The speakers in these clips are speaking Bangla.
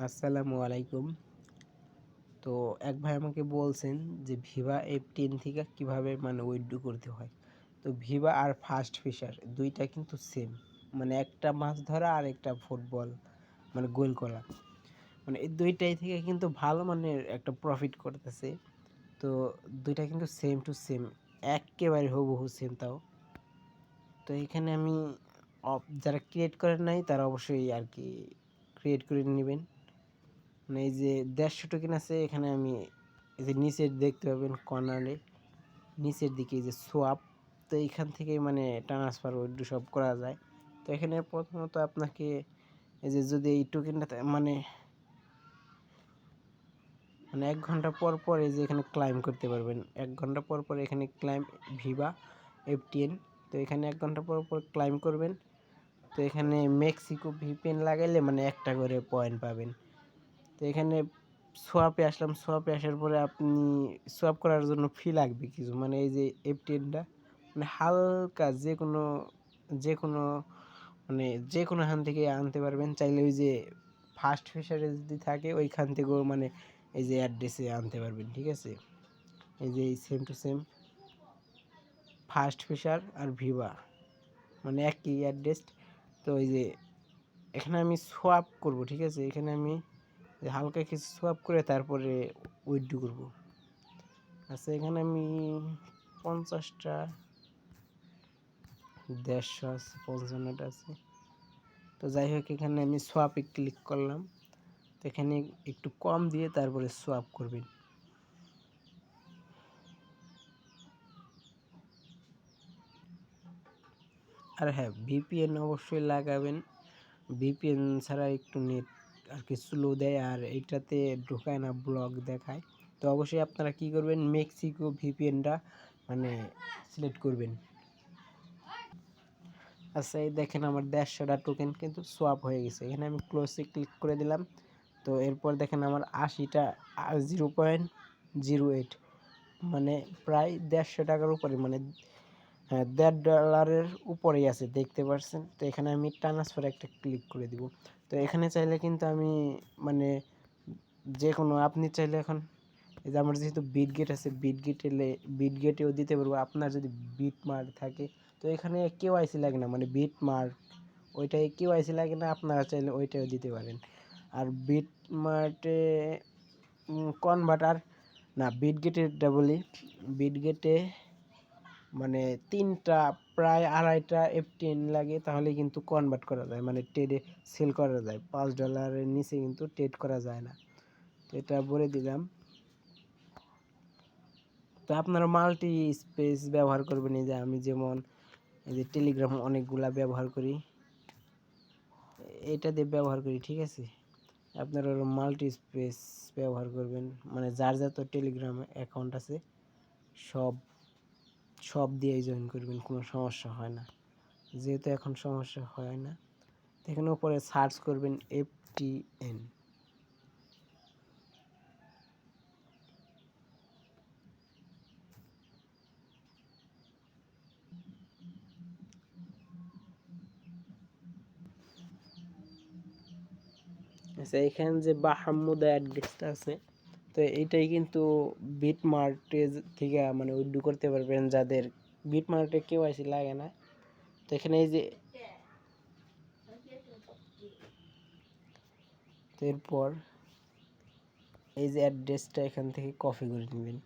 আসসালামু আলাইকুম। তো এক ভাই আমাকে বলছেন যে ভিভা F10 থেকে কিভাবে মানে উইথড্র করতে হয়। তো ভিভা আর ফাস্ট ফিশার ২ টা কিন্তু সেম। মানে একটা মাছ ধরা আর একটা ফুটবল মানে গোল করা। মানে এই ২ টাই থেকে কিন্তু ভালো মানের একটা প্রফিট করতেছে। তো ২ টা কিন্তু সেম টু সেম, এক্কেবারে হুবহু সেম তাও। তো এখানে আমি যারা ক্রিয়েট করেন নাই তারা অবশ্যই আরকি ক্রিয়েট করে নিবেন। মানে এই যে ১৫০ টোকেন আছে, এখানে আমি এই যে নিচের দেখতে পাবেন কর্নারে নিচের দিকে এই যে সোয়াপ, তো এইখান থেকে মানে ট্রান্সফার উইথড্র সব করা যায়। তো এখানে প্রথমত আপনাকে এই যে যদি এই টোকেনটা মানে মানে ১ ঘন্টা পর পর এই যে এখানে ক্লাইম করতে পারবেন। ১ ঘন্টা পর পর এখানে ক্লাইম ভিভা F10। তো এখানে ১ ঘন্টা পর পর ক্লাইম করবেন। তো এখানে মেক্সিকো ভিপিএন লাগাইলে মানে একটা করে পয়েন্ট পাবেন। তো এখানে সোয়াপে আসলাম, সোয়াপে আসার পরে আপনি সোয়াপ করার জন্য ফি লাগবে কিছু, মানে এই যে F10টা মানে হালকা যে কোনো মানে যে কোনো হান থেকে আনতে পারবেন, চাইলে ওই যে ফার্স্ট ফিশারে যদি থাকে ওইখান থেকেও মানে এই যে অ্যাড্রেসে আনতে পারবেন, ঠিক আছে। এই যে same to same first fisher আর ভিভা মানে একই অ্যাড্রেস। তো এই যে এখানে আমি সোয়াপ করব, ঠিক আছে। এখানে আমি হালকা কিছু সোয়াপ করে তারপরে উইথড্র করব। আচ্ছা, এখানে আমি 50টা 150 আছে, 55টা আছে। তো যাই হোক, এখানে আমি সোয়াপে ক্লিক করলাম। তো এখানে একটু কম দিয়ে তারপরে সোয়াপ করবেন। আর হ্যাঁ, ভিপিএন অবশ্যই লাগাবেন। ভিপিএন ছাড়া একটু নেট আর কি স্লো দেয়, আর এইটাতে ঢোকায় না, ব্লক দেখায়। তো অবশ্যই আপনারা কি করবেন, মেক্সিকো ভিপিএনটা মানে সিলেক্ট করবেন। আচ্ছা, এই দেখেন আমার ১৫০টা টোকেন কিন্তু সোয়াপ হয়ে গেছে। এখানে আমি ক্লোজে ক্লিক করে দিলাম। তো এরপর দেখেন আমার ৮০টা 0.08 মানে প্রায় ১৫০ টাকার উপরে, মানে হ্যাঁ, $১.৫ উপরেই আছে, দেখতে পাচ্ছেন। তো এখানে আমি ট্রান্সফার একটা ক্লিক করে দিব। তো এখানে চাইলে কিন্তু আমি মানে যে কোনো আপনি চাইলে এখন এই যে আমার যেহেতু বিটগেট আছে, বিটগেটেও দিতে পারবো। আপনার যদি বিটমার্ট থাকে তো এখানে কেওয়াইসি লাগে না, মানে বিটমার্ট ওইটাই কেওয়াইসি লাগে না, আপনারা চাইলে ওইটাও দিতে পারেন। আর বিটমার্টে কনভার্টার না, বিটগেটেরটা বলি। বিটগেটে মানে ৩টা প্রায় ২.৫টা F10 লাগে, তাহলে কিন্তু কনভার্ট করা যায়, মানে ট্রেডে সেল করা যায়। $৫ নিচে কিন্তু ট্রেড করা যায় না। তো এটা বলে দিলাম। তো আপনারা মাল্টি স্পেস ব্যবহার করবেন। এই যে আমি যেমন এই যে টেলিগ্রাম অনেকগুলা ব্যবহার করি, এটা দিয়ে ব্যবহার করি, ঠিক আছে। আপনারা মাল্টি স্পেস ব্যবহার করবেন, মানে যার যত টেলিগ্রাম অ্যাকাউন্ট আছে সব সব দিয়েই জয়েন করবেন, কোনো সমস্যা হয় না। যেহেতু এখন সমস্যা হয় না, এখানে উপরে সার্চ করবেন F10। আচ্ছা, এখানে যে বাহামুদা অ্যাড্রেসটা আছে, তো এইটাই কিন্তু বিটমার্টে থেকে মানে উইথড্র করতে পারবেন, যাদের বিটমার্টে কেওয়াইসি লাগে না। তো এখানে এই যে এরপর এই যে অ্যাড্রেসটা এখান থেকে কপি করে নেবেন।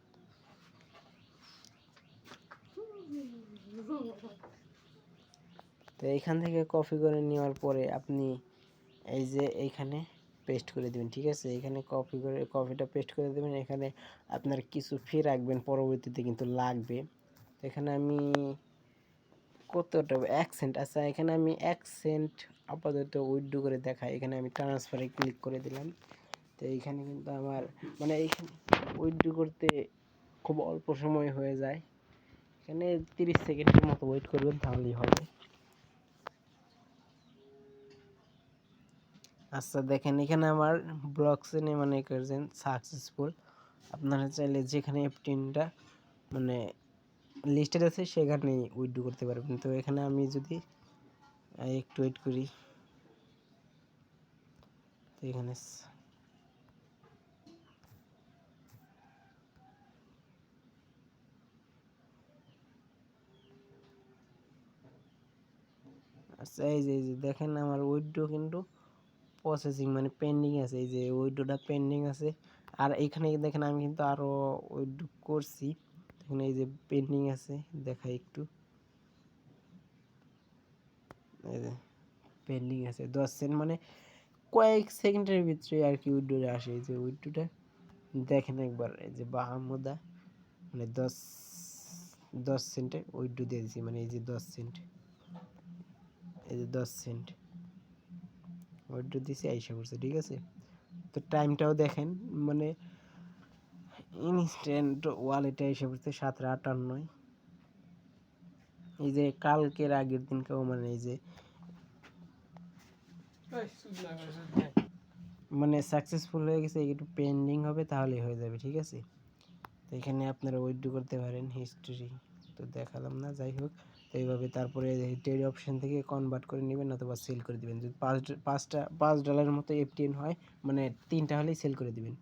তো এইখান থেকে কপি করে নেওয়ার পরে আপনি এই যে এইখানে পেস্ট করে দেবেন, ঠিক আছে। এখানে কপিটা পেস্ট করে দেবেন। এখানে আপনার কিছু ফি রাখবেন, পরবর্তীতে কিন্তু লাগবে। এখানে আমি কতটা 1 সেন্ট, আচ্ছা এখানে আমি 1 সেন্ট আপাতত উইথড্র করে দেখাই। এখানে আমি ট্রান্সফারে ক্লিক করে দিলাম। তো এইখানে কিন্তু আমার মানে এইখানে উইথড্র করতে খুব অল্প সময় হয়ে যায়। এখানে 30 সেকেন্ডের মতো ওয়েট করবেন, তাহলেই হবে। আচ্ছা দেখেন, এখানে আমার ব্লক চেনে মানে করছেন সাকসেসফুল। আপনারা চাইলে যেখানে F10টা মানে লিস্টেড আছে সেখানেই উইথড্র করতে পারবেন। তো এখানে আমি যদি একটু ওয়েট করি, তো এখানে এই যে দেখেন আমার উইথড্র কিন্তু প্রসেসিং মানে পেন্ডিং আছে, এই যে উইথড্রটা পেন্ডিং আছে। আর এখানে দেখেন আমি কিন্তু আরও উইথড্র করছি, এখানে এই যে পেন্ডিং আছে, দেখাই একটু, এই যে পেন্ডিং আছে 10 সেন্ট, মানে কয়েক সেকেন্ডের ভিতরে আর কি উইথড্রোটা আসে। এই যে উইথড্রোটা দেখেন একবার, এই যে বাহামুদা মানে 10 সেন্টে উইথড্রো দিয়ে দিছি, মানে এই যে 10 সেন্ট, এই যে 10 সেন্ট উইথড্রো দিছি, আইসা পড়ছে, ঠিক আছে। তো টাইমটাও দেখেন, মানে ইনস্ট্যান্ট ওয়ালেটে এসে পড়ছে 7:58। এই যে কালকের আগের দিনকেও মানে এই যে মানে সাকসেসফুল হয়ে গেছে, একটু পেন্ডিং হবে তাহলেই হয়ে যাবে, ঠিক আছে। তো এখানে আপনারা উইথড্র করতে পারেন হিস্ট্রি, তো দেখালাম না, যাই হোক। তো এইভাবে তারপরে ট্রেড অপশন থেকে কনভার্ট করে নেবেন অথবা সেল করে দিবেন। যদি $5 মতো এফটিএন হয়, মানে 3টা হলেই সেল করে দিবেন।